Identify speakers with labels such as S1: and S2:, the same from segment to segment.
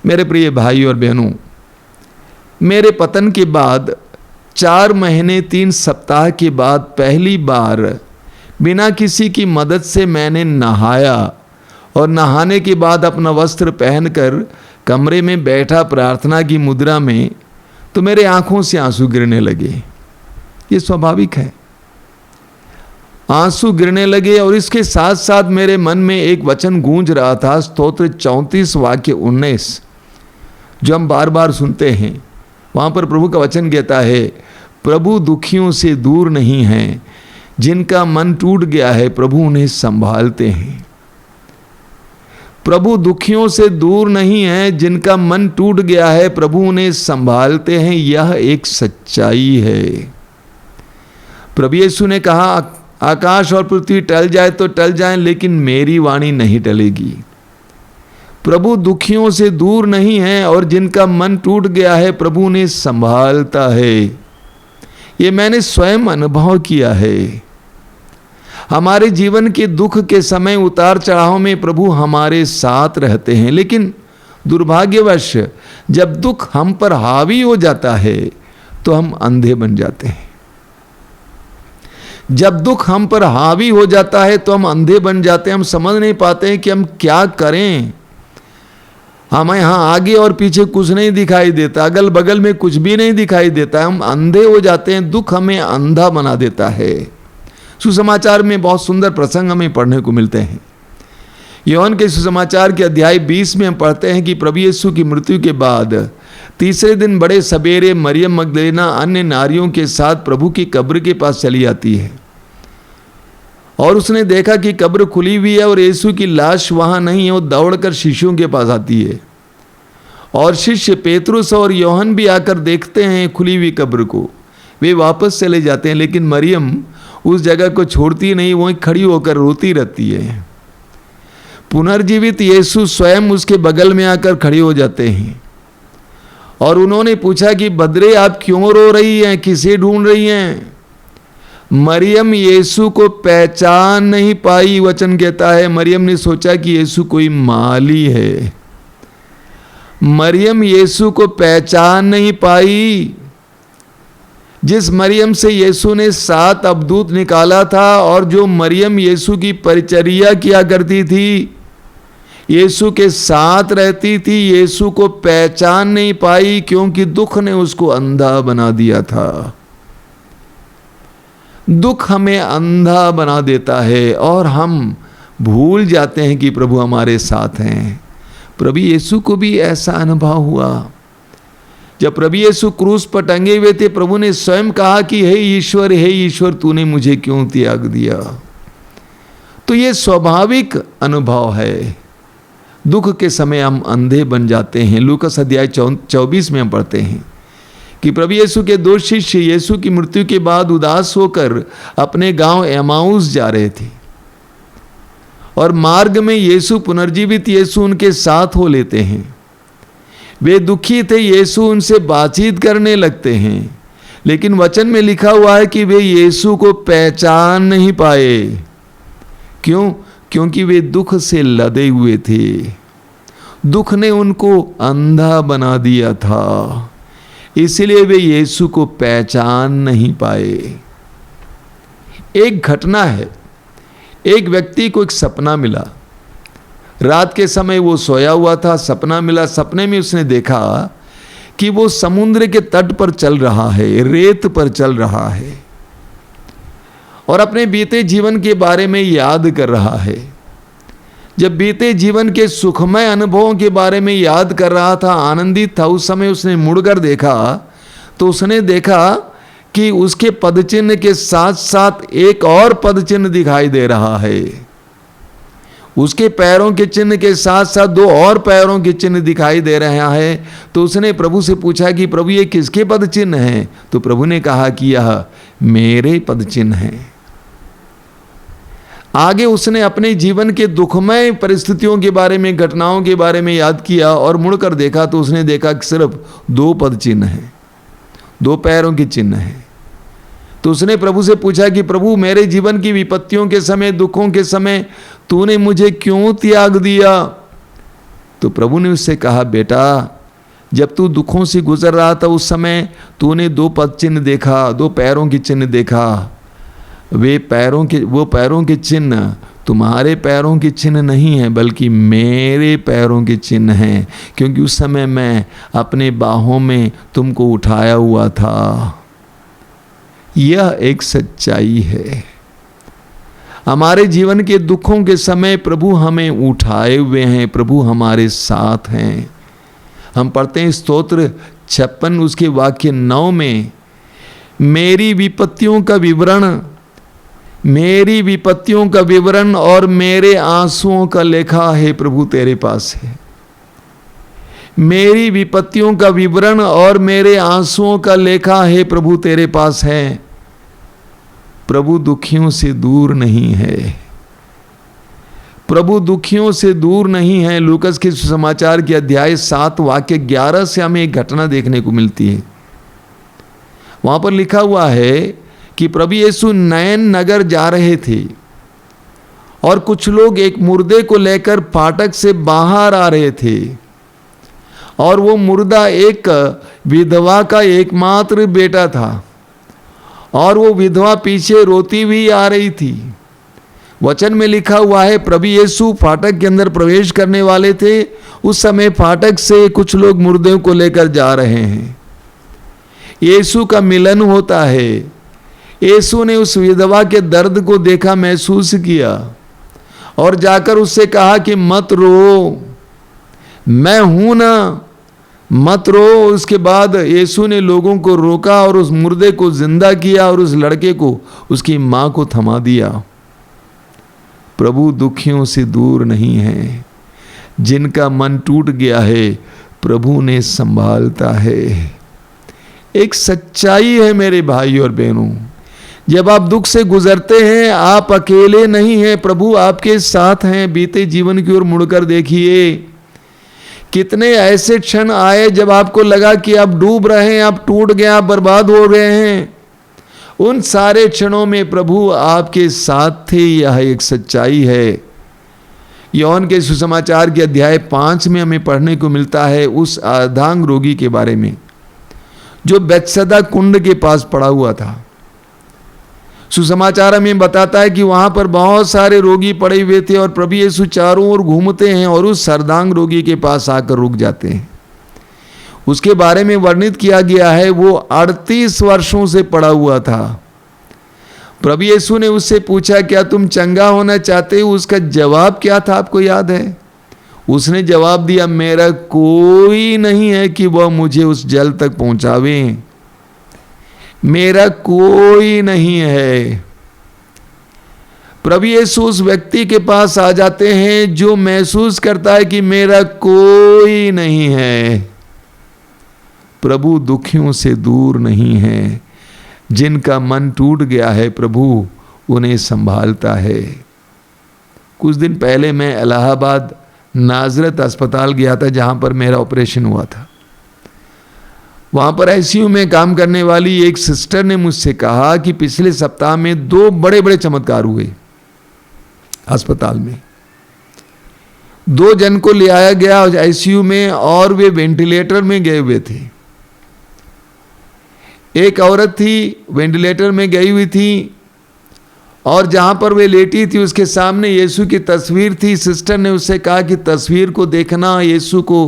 S1: मेरे प्रिय भाई और बहनों, मेरे पतन के बाद 4 महीने 3 सप्ताह के बाद पहली बार बिना किसी की मदद से मैंने नहाया और नहाने के बाद अपना वस्त्र पहनकर कमरे में बैठा प्रार्थना की मुद्रा में, तो मेरे आंखों से आंसू गिरने लगे। ये स्वाभाविक है, आंसू गिरने लगे। और इसके साथ साथ मेरे मन में एक वचन गूंज रहा था, स्तोत्र 34 वाक्य 19, जो हम बार बार सुनते हैं। वहाँ पर प्रभु का वचन कहता है, प्रभु दुखियों से दूर नहीं है, जिनका मन टूट गया है प्रभु उन्हें संभालते हैं। प्रभु दुखियों से दूर नहीं है, जिनका मन टूट गया है प्रभु उन्हें संभालते हैं। यह एक सच्चाई है। प्रभु यीशु ने कहा, आकाश और पृथ्वी टल जाए तो टल जाए, लेकिन मेरी वाणी नहीं टलेगी। प्रभु दुखियों से दूर नहीं है और जिनका मन टूट गया है प्रभु उन्हें संभालता है। ये मैंने स्वयं अनुभव किया है। हमारे जीवन के दुख के समय, उतार चढ़ाव में प्रभु हमारे साथ रहते हैं। लेकिन दुर्भाग्यवश जब दुख हम पर हावी हो जाता है तो हम अंधे बन जाते हैं। जब दुख हम पर हावी हो जाता है तो हम अंधे बन जाते हैं। हम समझ नहीं पाते हैं कि हम क्या करें। हमें यहाँ आगे और पीछे कुछ नहीं दिखाई देता, अगल बगल में कुछ भी नहीं दिखाई देता। हम अंधे हो जाते हैं। दुख हमें अंधा बना देता है। सुसमाचार में बहुत सुंदर प्रसंग हमें पढ़ने को मिलते हैं। यूहन्ना के सुसमाचार के अध्याय 20 में हम पढ़ते हैं कि प्रभु यीशु की मृत्यु के बाद तीसरे दिन बड़े सवेरे मरियम मगदलीना अन्य नारियों के साथ प्रभु की कब्र के पास चली आती है और उसने देखा कि कब्र खुली हुई है और यीशु की लाश वहां नहीं है। वो दौड़कर शिष्यों के पास आती है और शिष्य पेतरुस और यूहन्ना भी आकर देखते हैं खुली हुई कब्र को। वे वापस चले जाते हैं, लेकिन मरियम उस जगह को छोड़ती नहीं, वहीं खड़ी होकर रोती रहती है। पुनर्जीवित यीशु स्वयं उसके बगल में आकर खड़े हो जाते हैं और उन्होंने पूछा कि बदरे आप क्यों रो रही हैं, किसे ढूंढ रही हैं? मरियम यीशु को पहचान नहीं पाई। वचन कहता है मरियम ने सोचा कि यीशु कोई माली है। मरियम यीशु को पहचान नहीं पाई। जिस मरियम से यीशु ने 7 अवधूत निकाला था और जो मरियम यीशु की परिचर्या किया करती थी, यीशु के साथ रहती थी, यीशु को पहचान नहीं पाई क्योंकि दुख ने उसको अंधा बना दिया था। दुख हमें अंधा बना देता है और हम भूल जाते हैं कि प्रभु हमारे साथ हैं। प्रभु यीशु को भी ऐसा अनुभव हुआ। जब प्रभु यीशु क्रूस पर टंगे हुए थे, प्रभु ने स्वयं कहा कि हे ईश्वर तूने मुझे क्यों त्याग दिया। तो ये स्वाभाविक अनुभव है। दुख के समय हम अंधे बन जाते हैं। लूकास अध्याय 24 में हम पढ़ते हैं कि प्रभु यीशु के 2 शिष्य यीशु की मृत्यु के बाद उदास होकर अपने गांव एमाउस जा रहे थे और मार्ग में यीशु पुनर्जीवित यीशु उनके साथ हो लेते हैं। वे दुखी थे, यीशु उनसे बातचीत करने लगते हैं, लेकिन वचन में लिखा हुआ है कि वे यीशु को पहचान नहीं पाए। क्यों? क्योंकि वे दुख से लदे हुए थे। दुख ने उनको अंधा बना दिया था, इसलिए वे यीशु को पहचान नहीं पाए। एक घटना है, एक व्यक्ति को एक सपना मिला। रात के समय वो सोया हुआ था, सपना मिला। सपने में उसने देखा कि वो समुद्र के तट पर चल रहा है, रेत पर चल रहा है और अपने बीते जीवन के बारे में याद कर रहा है। जब बीते जीवन के सुखमय अनुभवों के बारे में याद कर रहा था, आनंदित था, उस समय उसने मुड़कर देखा तो उसने देखा कि उसके पदचिन्ह के साथ साथ एक और पदचिन्ह दिखाई दे रहा है। उसके पैरों के चिन्ह के साथ साथ 2 और पैरों के चिन्ह दिखाई दे रहा है। तो उसने प्रभु से पूछा कि प्रभु ये किसके पद चिन्ह हैं? तो प्रभु ने कहा कि यह मेरे पद चिन्ह हैं। आगे उसने अपने जीवन के दुखमय परिस्थितियों के बारे में, घटनाओं के बारे में याद किया और मुड़कर देखा तो उसने देखा कि सिर्फ 2 पद चिन्ह हैं, 2 पैरों के चिन्ह हैं। तो उसने प्रभु से पूछा कि प्रभु मेरे जीवन की विपत्तियों के समय, दुखों के समय तूने मुझे क्यों त्याग दिया? तो प्रभु ने उससे कहा, बेटा जब तू दुखों से गुजर रहा था उस समय तूने 2 पद चिन्ह देखा, 2 पैरों के चिन्ह देखा। वो पैरों के चिन्ह तुम्हारे पैरों के चिन्ह नहीं है, बल्कि मेरे पैरों के चिन्ह हैं, क्योंकि उस समय मैं अपने बाहों में तुमको उठाया हुआ था। यह एक सच्चाई है। हमारे जीवन के दुखों के समय प्रभु हमें उठाए हुए हैं, प्रभु हमारे साथ हैं। हम पढ़ते हैं स्तोत्र 56 उसके वाक्य 9 में, मेरी विपत्तियों का विवरण और मेरे आंसुओं का लेखा है प्रभु तेरे पास है। मेरी विपत्तियों का विवरण और मेरे आंसुओं का लेखा है प्रभु तेरे पास है। प्रभु दुखियों से दूर नहीं है, प्रभु दुखियों से दूर नहीं है। लूकस के सुसमाचार के अध्याय 7 वाक्य 11 से हमें एक घटना देखने को मिलती है। वहां पर लिखा हुआ है कि प्रभु यीशु नयन नगर जा रहे थे और कुछ लोग एक मुर्दे को लेकर फाटक से बाहर आ रहे थे, और वो मुर्दा एक विधवा का एकमात्र बेटा था, और वो विधवा पीछे रोती हुई आ रही थी। वचन में लिखा हुआ है, प्रभु यीशु फाटक के अंदर प्रवेश करने वाले थे। उस समय फाटक से कुछ लोग मुर्दों को लेकर जा रहे हैं। यीशु का मिलन होता है। यीशु ने उस विधवा के दर्द को देखा, महसूस किया, और जाकर उससे कहा कि मत रो, मैं हूं ना, मत रो। उसके बाद यीशु ने लोगों को रोका और उस मुर्दे को जिंदा किया और उस लड़के को उसकी मां को थमा दिया। प्रभु दुखियों से दूर नहीं है। जिनका मन टूट गया है प्रभु ने संभालता है। एक सच्चाई है मेरे भाई और बहनों, जब आप दुख से गुजरते हैं आप अकेले नहीं हैं, प्रभु आपके साथ हैं। बीते जीवन की ओर मुड़कर देखिए, कितने ऐसे क्षण आए जब आपको लगा कि आप डूब रहे हैं, आप टूट गए, आप बर्बाद हो गए हैं। उन सारे क्षणों में प्रभु आपके साथ थे। यह एक सच्चाई है। यूहन्ना के सुसमाचार के अध्याय 5 में हमें पढ़ने को मिलता है उस अर्धांग रोगी के बारे में जो बेत्सदा कुंड के पास पड़ा हुआ था। सुसमाचार हमें बताता है कि वहां पर बहुत सारे रोगी पड़े हुए थे और प्रभु यीशु चारों ओर घूमते हैं और उस अर्धांग रोगी के पास आकर रुक जाते हैं। उसके बारे में वर्णित किया गया है, वो 38 वर्षों से पड़ा हुआ था। प्रभु यीशु ने उससे पूछा, क्या तुम चंगा होना चाहते हो? उसका जवाब क्या था, आपको याद है? उसने जवाब दिया, मेरा कोई नहीं है कि वह मुझे उस जल तक पहुंचावे, मेरा कोई नहीं है। प्रभु यीशु उस व्यक्ति के पास आ जाते हैं जो महसूस करता है कि मेरा कोई नहीं है। प्रभु दुखियों से दूर नहीं है। जिनका मन टूट गया है प्रभु उन्हें संभालता है। कुछ दिन पहले मैं इलाहाबाद नाजरत अस्पताल गया था जहां पर मेरा ऑपरेशन हुआ था। वहां पर आईसीयू में काम करने वाली एक सिस्टर ने मुझसे कहा कि पिछले सप्ताह में 2 बड़े बड़े चमत्कार हुए अस्पताल में। 2 जन को ले आया गया आईसीयू में और वे वेंटिलेटर में गए हुए थे। एक औरत थी वेंटिलेटर में गई हुई थी और जहां पर वे लेटी थी उसके सामने यीशु की तस्वीर थी। सिस्टर ने उससे कहा कि तस्वीर को देखना, यीशु को,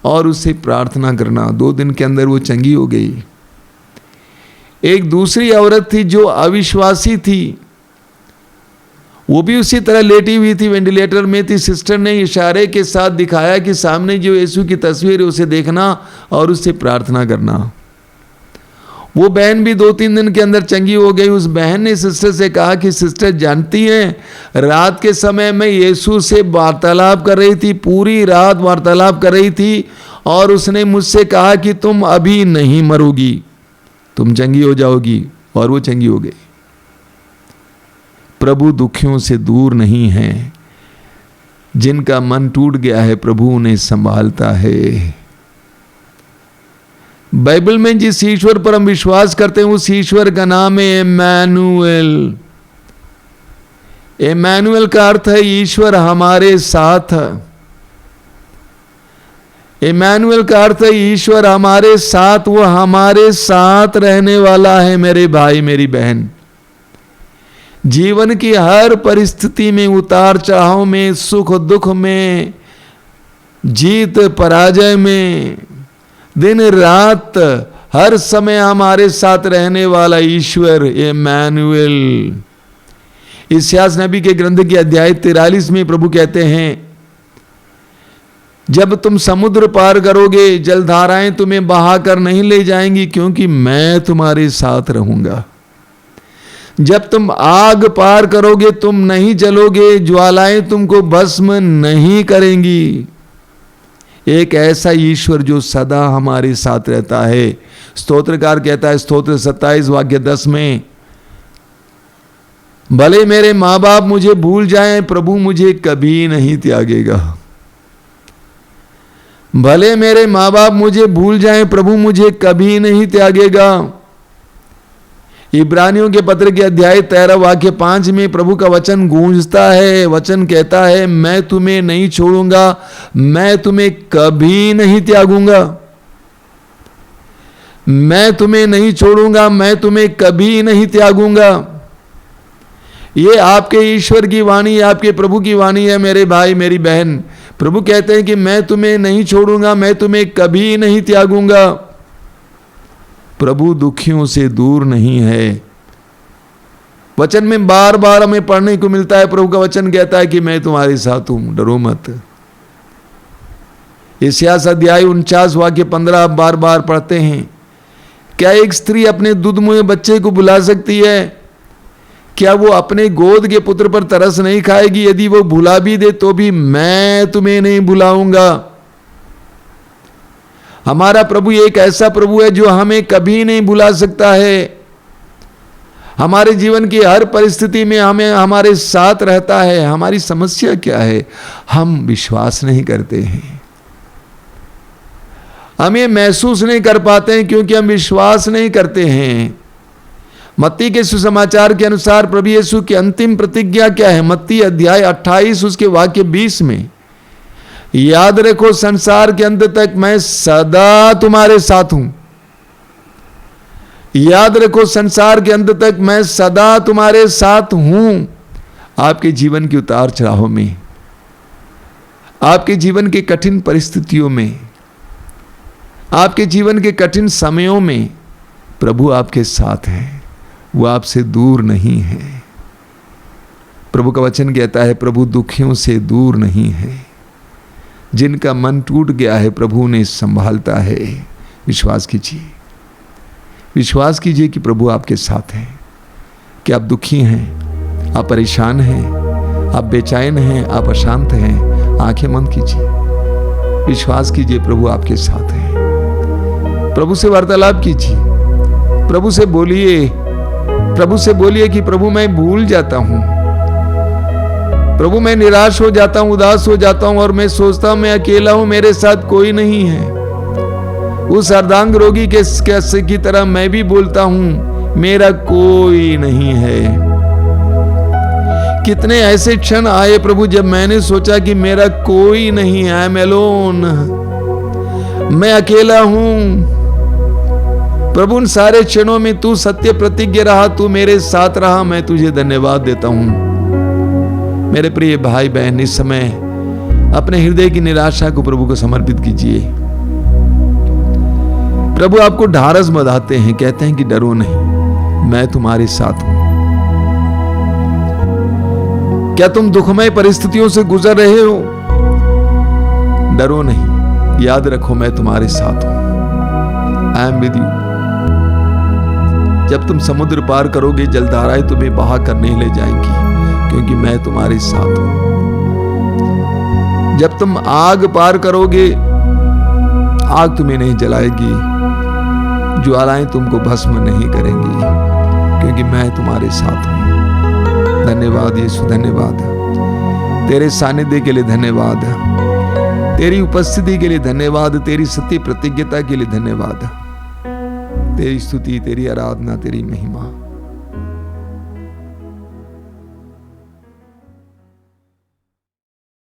S1: और उससे प्रार्थना करना। 2 दिन के अंदर वो चंगी हो गई। एक दूसरी औरत थी जो अविश्वासी थी, वो भी उसी तरह लेटी हुई थी, वेंटिलेटर में थी। सिस्टर ने इशारे के साथ दिखाया कि सामने जो यीशु की तस्वीर है उसे देखना और उससे प्रार्थना करना। वो बहन भी 2-3 दिन के अंदर चंगी हो गई। उस बहन ने सिस्टर से कहा कि सिस्टर जानती हैं, रात के समय में यीशु से वार्तालाप कर रही थी, पूरी रात वार्तालाप कर रही थी और उसने मुझसे कहा कि तुम अभी नहीं मरोगी, तुम चंगी हो जाओगी, और वो चंगी हो गई। प्रभु दुखियों से दूर नहीं है। जिनका मन टूट गया है प्रभु उन्हें संभालता है। बाइबल में जिस ईश्वर पर हम विश्वास करते हैं उस ईश्वर का नाम है इम्मानुएल। इम्मानुएल का अर्थ है ईश्वर हमारे साथ। इमैनुअल का अर्थ है ईश्वर हमारे साथ, वो हमारे साथ रहने वाला है। मेरे भाई मेरी बहन, जीवन की हर परिस्थिति में, उतार चढ़ाव में, सुख दुख में, जीत पराजय में, दिन रात हर समय हमारे साथ रहने वाला ईश्वर इमैनुअल। इस्यास नबी के ग्रंथ के अध्याय 43 में प्रभु कहते हैं, जब तुम समुद्र पार करोगे, जलधाराएं तुम्हें बहाकर नहीं ले जाएंगी, क्योंकि मैं तुम्हारे साथ रहूंगा। जब तुम आग पार करोगे, तुम नहीं जलोगे, ज्वालाएं तुमको भस्म नहीं करेंगी। एक ऐसा ईश्वर जो सदा हमारे साथ रहता है। स्तोत्रकार कहता है स्तोत्र 27 वाक्य 10 में, भले मेरे माँ बाप मुझे भूल जाएं, प्रभु मुझे कभी नहीं त्यागेगा। भले मेरे माँ बाप मुझे भूल जाएं, प्रभु मुझे कभी नहीं त्यागेगा। इब्रानियों के पत्र के अध्याय 13 वाक्य 5 में प्रभु का वचन गूंजता है। वचन कहता है, मैं तुम्हें नहीं छोड़ूंगा, मैं तुम्हें कभी नहीं त्यागूंगा। मैं तुम्हें नहीं छोड़ूंगा, मैं तुम्हें कभी नहीं त्यागूंगा। ये आपके ईश्वर की वाणी, आपके प्रभु की वाणी है मेरे भाई मेरी बहन। प्रभु कहते हैं कि मैं तुम्हें नहीं छोड़ूंगा, मैं तुम्हें कभी नहीं त्यागूंगा। प्रभु दुखियों से दूर नहीं है। वचन में बार बार हमें पढ़ने को मिलता है, प्रभु का वचन कहता है कि मैं तुम्हारे साथ हूं, डरो मत। इस्यास अध्याय 49 वाक्य 15 आप बार बार पढ़ते हैं। क्या एक स्त्री अपने दूधमुहे बच्चे को बुला सकती है? क्या वो अपने गोद के पुत्र पर तरस नहीं खाएगी? यदि वो भुला भी दे तो भी मैं तुम्हें नहीं भुलाऊंगा। हमारा प्रभु एक ऐसा प्रभु है जो हमें कभी नहीं भुला सकता है। हमारे जीवन की हर परिस्थिति में हमें हमारे साथ रहता है। हमारी समस्या क्या है? हम विश्वास नहीं करते हैं। हम ये महसूस नहीं कर पाते हैं क्योंकि हम विश्वास नहीं करते हैं। मत्ती के सुसमाचार के अनुसार प्रभु यीशु की अंतिम प्रतिज्ञा क्या है? मत्ती अध्याय 28 उसके वाक्य 20 में, याद रखो संसार के अंत तक मैं सदा तुम्हारे साथ हूं। याद रखो संसार के अंत तक मैं सदा तुम्हारे साथ हूं। आपके जीवन के उतार चढ़ाव में, आपके जीवन के कठिन परिस्थितियों में, आपके जीवन के कठिन समयों में प्रभु आपके साथ है। वो आपसे दूर नहीं है। प्रभु का वचन कहता है प्रभु दुखियों से दूर नहीं है। जिनका मन टूट गया है प्रभु ने संभालता है। विश्वास कीजिए, विश्वास कीजिए कि प्रभु आपके साथ हैं। कि आप दुखी हैं, आप परेशान हैं, आप बेचैन हैं, आप अशांत हैं, आंखें बंद कीजिए, विश्वास कीजिए प्रभु आपके साथ हैं। प्रभु से वार्तालाप कीजिए, प्रभु से बोलिए, प्रभु से बोलिए कि प्रभु मैं भूल जाता हूं, प्रभु मैं निराश हो जाता हूं, उदास हो जाता हूं और मैं सोचता हूं मैं अकेला हूं, मेरे साथ कोई नहीं है। उस अर्धांग रोगी के की तरह मैं भी बोलता हूं मेरा कोई नहीं है। कितने ऐसे क्षण आए प्रभु जब मैंने सोचा कि मेरा कोई नहीं है, आई एम अलोन, मैं अकेला हूं। प्रभु उन सारे क्षणों में तू सत्य प्रतिज्ञ रहा, तू मेरे साथ रहा। मैं तुझे धन्यवाद देता हूं। मेरे प्रिय भाई बहन, इस समय अपने हृदय की निराशा को प्रभु को समर्पित कीजिए। प्रभु आपको ढारस बंधाते हैं, कहते हैं कि डरो नहीं, मैं तुम्हारे साथ हूं। क्या तुम दुखमय परिस्थितियों से गुजर रहे हो? डरो नहीं, याद रखो मैं तुम्हारे साथ हूं। I am with you. जब तुम समुद्र पार करोगे, जलधाराएं तुम्हें बहा कर नहीं ले जाएंगी, क्योंकि मैं तुम्हारे साथ हूं। जब तुम आग पार करोगे, आग तुम्हें नहीं जलाएगी, ज्वालाएं तुमको भस्म नहीं करेंगी, क्योंकि मैं तुम्हारे साथ हूं। धन्यवाद यीशु, धन्यवाद तेरे सानिध्य के लिए, धन्यवाद तेरी उपस्थिति के लिए, धन्यवाद तेरी सत्य प्रतिज्ञता के लिए, धन्यवाद। तेरी स्तुति, तेरी आराधना, तेरी महिमा।